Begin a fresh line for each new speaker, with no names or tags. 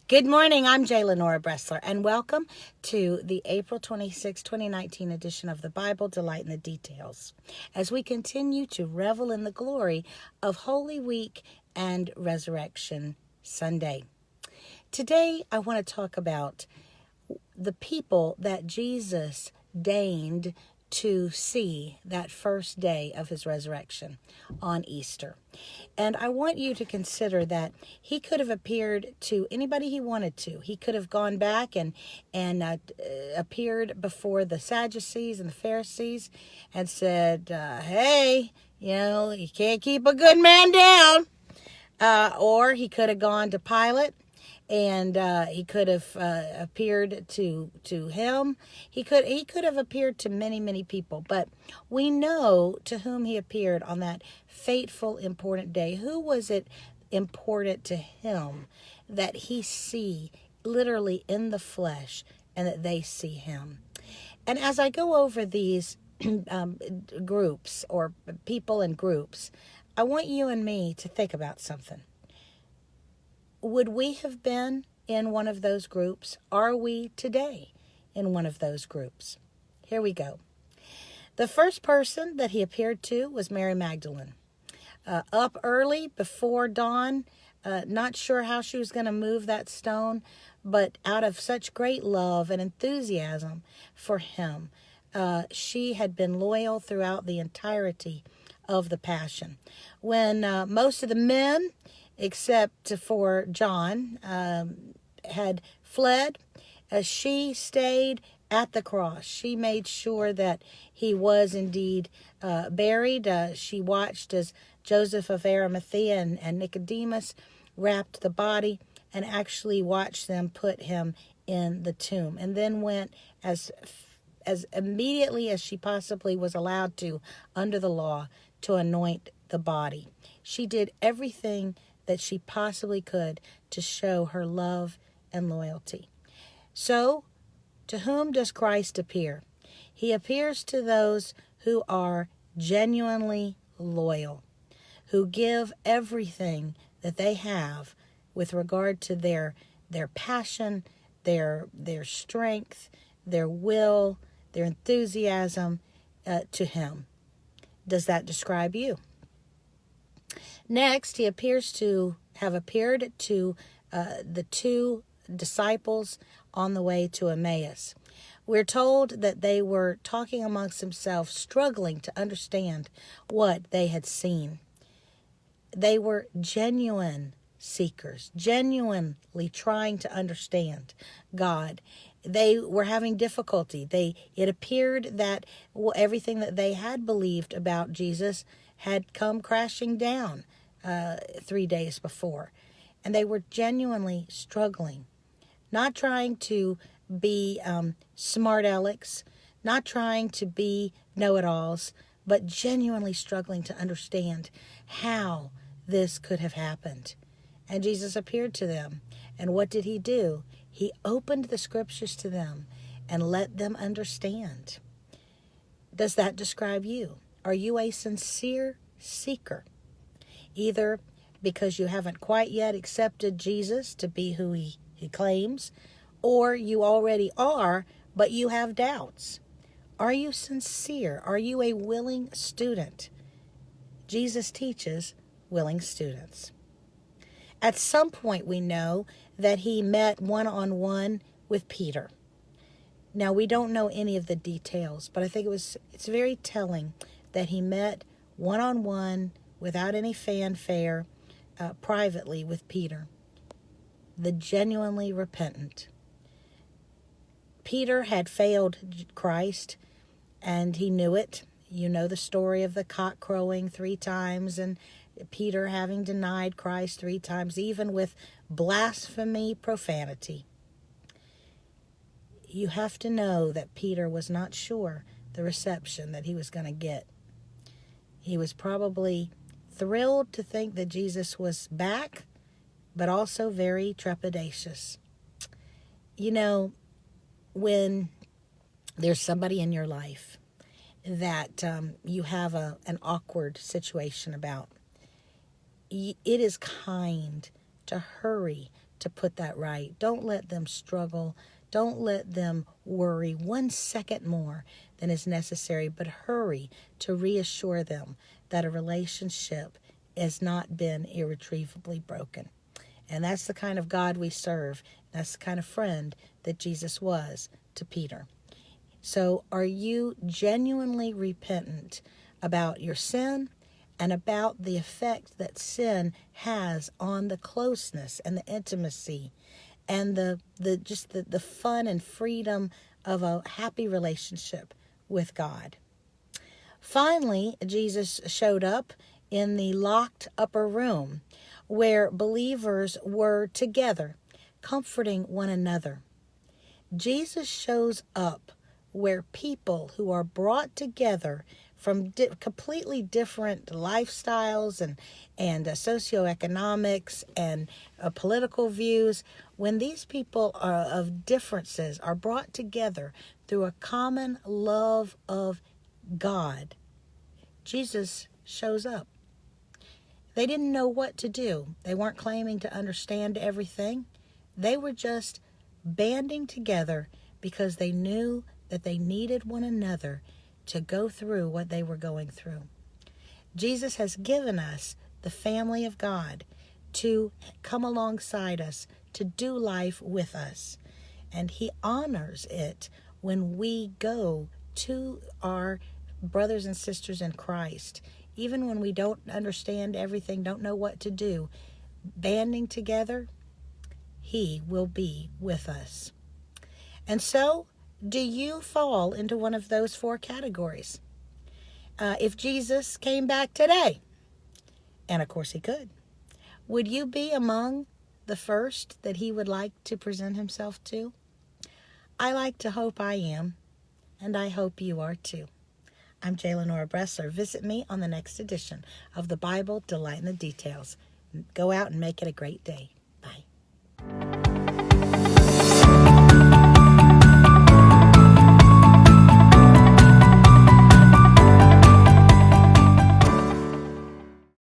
Good morning. I'm J. Lenora Bressler, and welcome to the April 26, 2019 edition of the Bible Delight in the Details, as we continue to revel in the glory of Holy Week and Resurrection Sunday. Today, I want to talk about the people that Jesus deigned to see that first day of his resurrection on Easter. And I want you to consider that he could have appeared to anybody he wanted to. He could have gone back and appeared before the Sadducees and the Pharisees and said, hey, you can't keep a good man down. Or he could have gone to Pilate and he could have appeared to him. He could have appeared to many people. But we know to whom he appeared on that fateful, important day. Who was it important to him that he see literally in the flesh and that they see him? And as I go over these groups or people in groups, I want you and me to think about something. Would we have been in one of those groups? Are we today in one of those groups? Here we go. The first person that he appeared to was Mary Magdalene. Up early before dawn, not sure how she was going to move that stone, but out of such great love and enthusiasm for him, she had been loyal throughout the entirety of the Passion. When most of the men, except for John, had fled, she stayed at the cross. She made sure that he was indeed buried. She watched as Joseph of Arimathea and Nicodemus wrapped the body and actually watched them put him in the tomb, and then went as immediately as she possibly was allowed to under the law to anoint the body. She did everything that she possibly could to show her love and loyalty. So, to whom does Christ appear? He appears to those who are genuinely loyal, who give everything that they have with regard to their passion, their strength, their will, their enthusiasm to him. Does that describe you? Next, he appears to have appeared to the two disciples on the way to Emmaus. We're told that they were talking amongst themselves, struggling to understand what they had seen. They were genuine seekers, genuinely trying to understand God. They were having difficulty. It appeared that everything that they had believed about Jesus had come crashing down 3 days before. And they were genuinely struggling, not trying to be smart alecks, not trying to be know-it-alls, but genuinely struggling to understand how this could have happened. And Jesus appeared to them. And what did he do? He opened the scriptures to them and let them understand. Does that describe you? Are you a sincere seeker? Either because you haven't quite yet accepted Jesus to be who he claims, or you already are, but you have doubts. Are you sincere? Are you a willing student? Jesus teaches willing students. At some point, we know that he met one-on-one with Peter. Now, we don't know any of the details, but I think it's very telling that he met one-on-one without any fanfare, privately with Peter, the genuinely repentant. Peter had failed Christ, and he knew it. You know the story of the cock crowing 3 times and Peter having denied Christ 3 times, even with blasphemy, profanity. You have to know that Peter was not sure the reception that he was going to get. He was probably thrilled to think that Jesus was back, but also very trepidatious. You know, when there's somebody in your life that you have an awkward situation about, it is kind to hurry to put that right. Don't let them struggle. Don't let them worry 1 second more than is necessary, but hurry to reassure them that a relationship has not been irretrievably broken. And that's the kind of God we serve. That's the kind of friend that Jesus was to Peter. So are you genuinely repentant about your sin and about the effect that sin has on the closeness and the intimacy and the fun and freedom of a happy relationship with God? Finally, Jesus showed up in the locked upper room where believers were together, comforting one another. Jesus shows up where people who are brought together from completely different lifestyles and socioeconomics and political views, when these people of differences are brought together through a common love of God, Jesus shows up. They didn't know what to do. They weren't claiming to understand everything. They were just banding together because they knew that they needed one another to go through what they were going through. Jesus has given us the family of God to come alongside us, to do life with us. And he honors it when we go to our brothers and sisters in Christ, even when we don't understand everything, don't know what to do. Banding together, he will be with us. And so, do you fall into one of those 4 categories? If Jesus came back today, and of course he could, would you be among the first that he would like to present himself to? I like to hope I am, and I hope you are too. I'm J. Lenora Bressler. Visit me on the next edition of the Bible Delight in the Details. Go out and make it a great day.